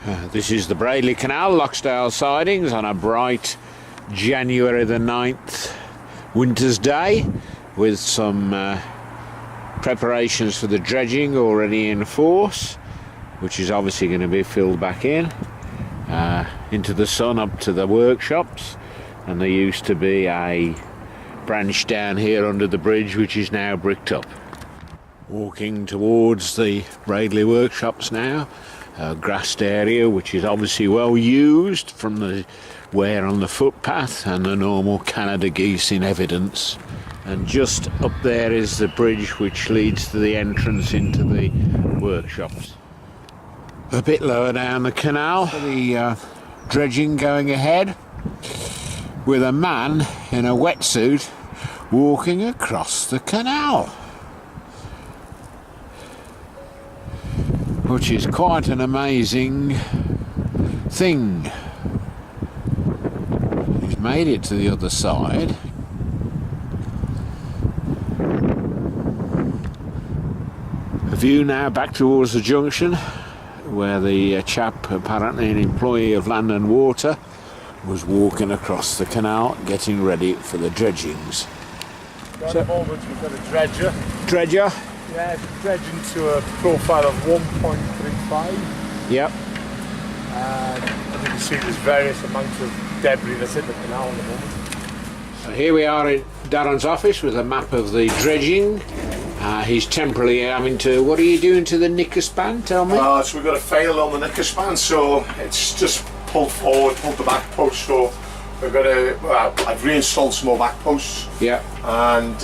This is the Braidley Canal, Loxdale sidings on a bright January the 9th winter's day, with some preparations for the dredging already in force, which is obviously going to be filled back in into the sun up to the workshops. And there used to be a branch down here under the bridge which is now bricked up. Walking towards the Braidley workshops now, a grassed area which is obviously well used from the wear on the footpath and the normal Canada geese in evidence. And just up there is the bridge which leads to the entrance into the workshops. A bit lower down the canal, the dredging going ahead, with a man in a wetsuit walking across the canal, which is quite an amazing thing. He's made it to the other side. A view now back towards the junction, where the chap, apparently an employee of Land and Water, was walking across the canal getting ready for the dredgings. At the moment we've got a dredger. Dredger? Yeah, it's dredging to a profile of 1.35. Yep. And as you can see, there's various amounts of debris that's in the canal at the moment. So here we are in Darren's office with a map of the dredging. He's temporarily having to... What are you doing to the knicker span, tell me? So we've got a fail on the knicker span, so it's just pulled forward, pulled the back post, so we've got to... I've reinstalled some more back posts. Yeah. And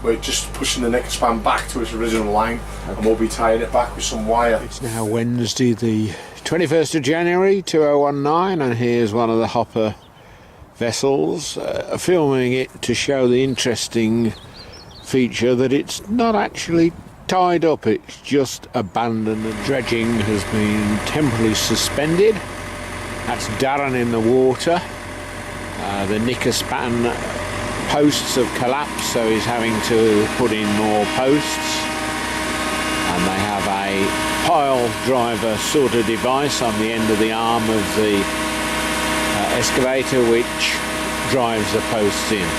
we're just pushing the knicker span back to its original line, okay. And we'll be tying it back with some wire. It's now Wednesday the 21st of January 2019, and here's one of the hopper vessels filming it to show the interesting feature that it's not actually tied up, it's just abandoned. The dredging has been temporarily suspended. That's Darren in the water. The knicker span posts have collapsed, so he's having to put in more posts, and they have a pile driver sort of device on the end of the arm of the excavator which drives the posts in.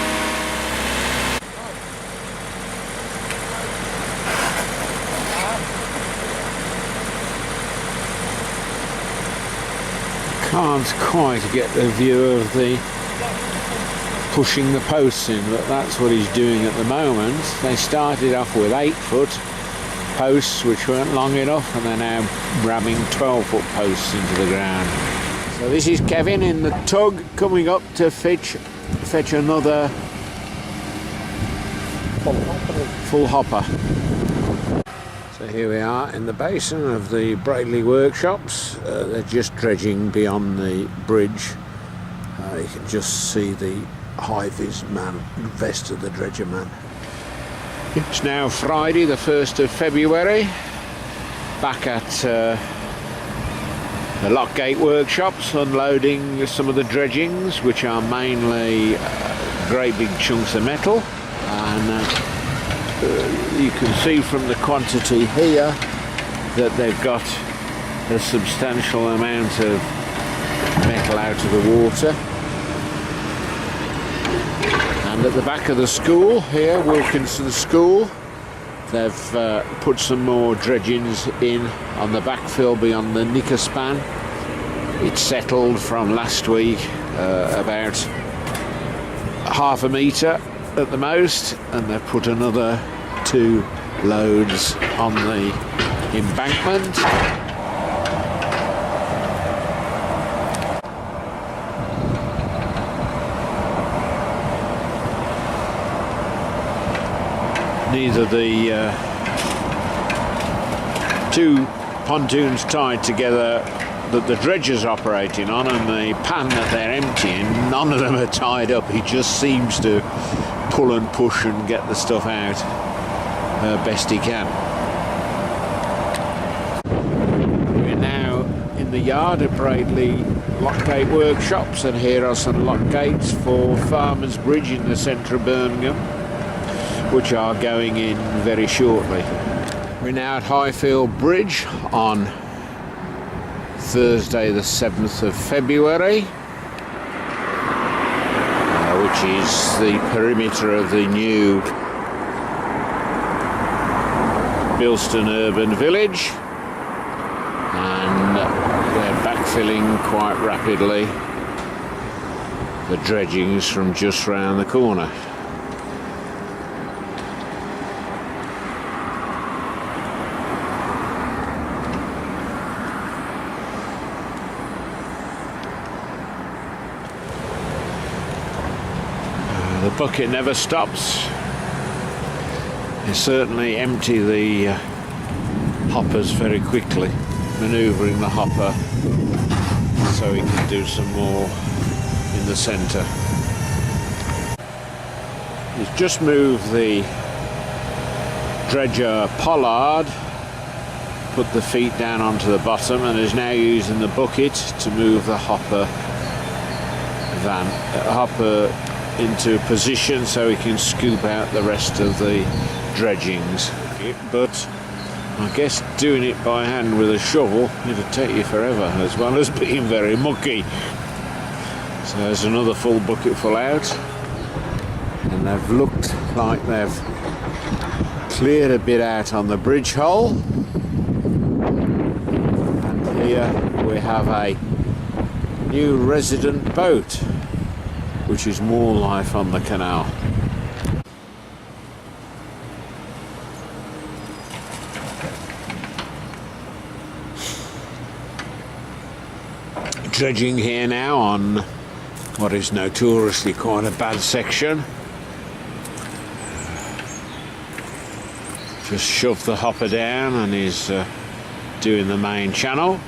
Can't quite get the view of the pushing the posts in, but that's what he's doing at the moment. They started off with 8-foot posts which weren't long enough, and they're now ramming 12-foot posts into the ground. So this is Kevin in the tug coming up to fetch another full hopper. So here we are in the basin of the Braidley workshops. They're just dredging beyond the bridge. You can just see the high-vis man, vest of the dredger man. It's now Friday the 1st of February, back at the Lockgate workshops, unloading some of the dredgings, which are mainly great big chunks of metal. And you can see from the quantity here that they've got a substantial amount of metal out of the water. And at the back of the school here, Wilkinson School, they've put some more dredgings in on the backfill beyond the knicker span. It's settled from last week about half a metre at the most, and they've put another 2 loads on the embankment. Neither the 2 pontoons tied together that the dredger's operating on and the pan that they're emptying, none of them are tied up. He just seems to pull and push and get the stuff out best he can. We're now in the yard at Braidley Lockgate workshops, and here are some lock gates for Farmers Bridge in the centre of Birmingham, which are going in very shortly. We're now at Highfield Bridge on Thursday the 7th of February, which is the perimeter of the new Bilston Urban Village, and they're backfilling quite rapidly the dredgings from just round the corner. The bucket never stops. They certainly empty the hoppers very quickly, manoeuvring the hopper so he can do some more in the centre. He's just moved the dredger pollard, put the feet down onto the bottom, and is now using the bucket to move the hopper into position so he can scoop out the rest of the dredgings. But I guess doing it by hand with a shovel it'll take you forever, as well as being very mucky. So there's another full bucket full out, and they've looked like they've cleared a bit out on the bridge hole, and here we have a new resident boat, which is more life on the canal. Dredging here now on what is notoriously quite a bad section. Just shoved the hopper down and is doing the main channel.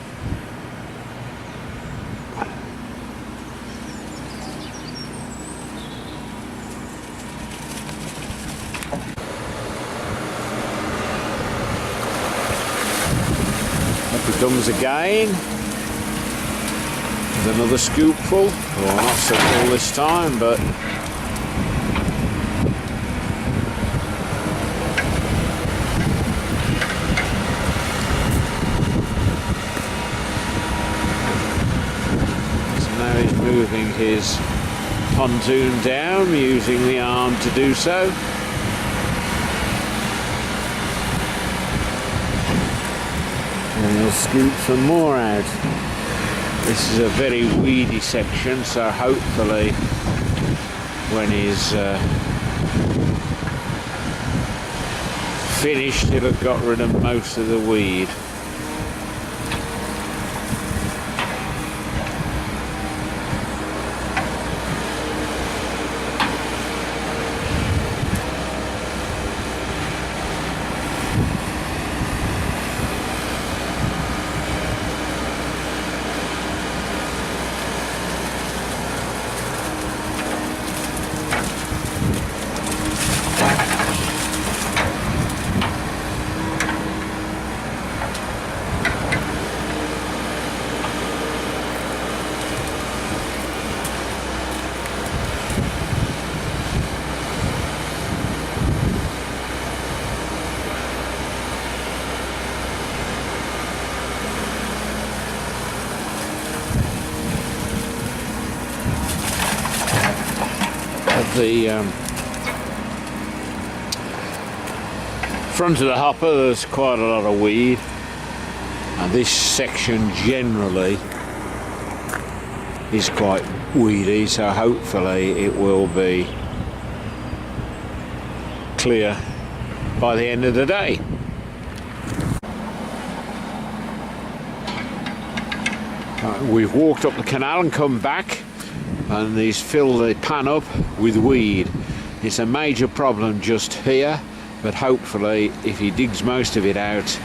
Up he comes again. Another scoopful, well, not so full this time, but so now he's moving his pontoon down, using the arm to do so. And he'll scoop some more out. This is a very weedy section, so hopefully when he's finished he'll have got rid of most of the weed. The front of the hopper there's quite a lot of weed, and this section generally is quite weedy, so hopefully it will be clear by the end of the day. We've walked up the canal and come back, and he's filled the pan up with weed. It's a major problem just here, but hopefully if he digs most of it out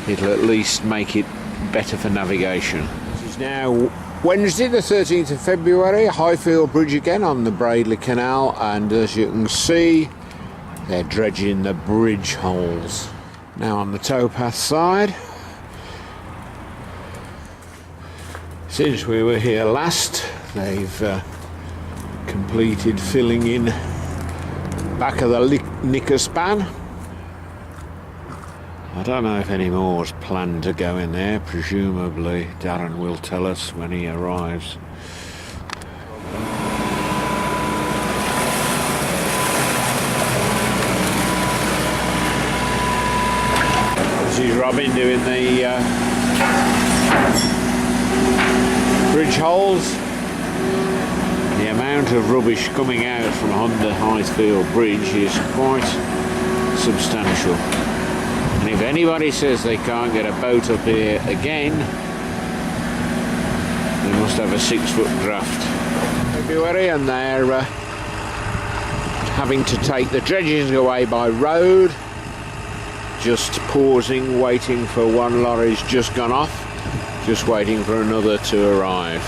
it'll at least make it better for navigation. This is now Wednesday the 13th of February, Highfield Bridge again on the Bradley Canal, and as you can see they're dredging the bridge holes. Now on the towpath side, since we were here last they've completed filling in back of the knicker span, I don't know if any more's planned to go in there. Presumably Darren will tell us when he arrives. This is Robin doing the bridge holes. The amount of rubbish coming out from under Highfield Bridge is quite substantial. And if anybody says they can't get a boat up here again, they must have a 6-foot draft. February, and they're having to take the dredging away by road. Just pausing, waiting for one lorry's just gone off, just waiting for another to arrive.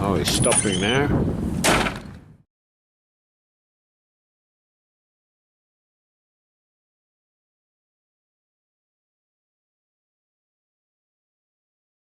Oh, he's stopping now.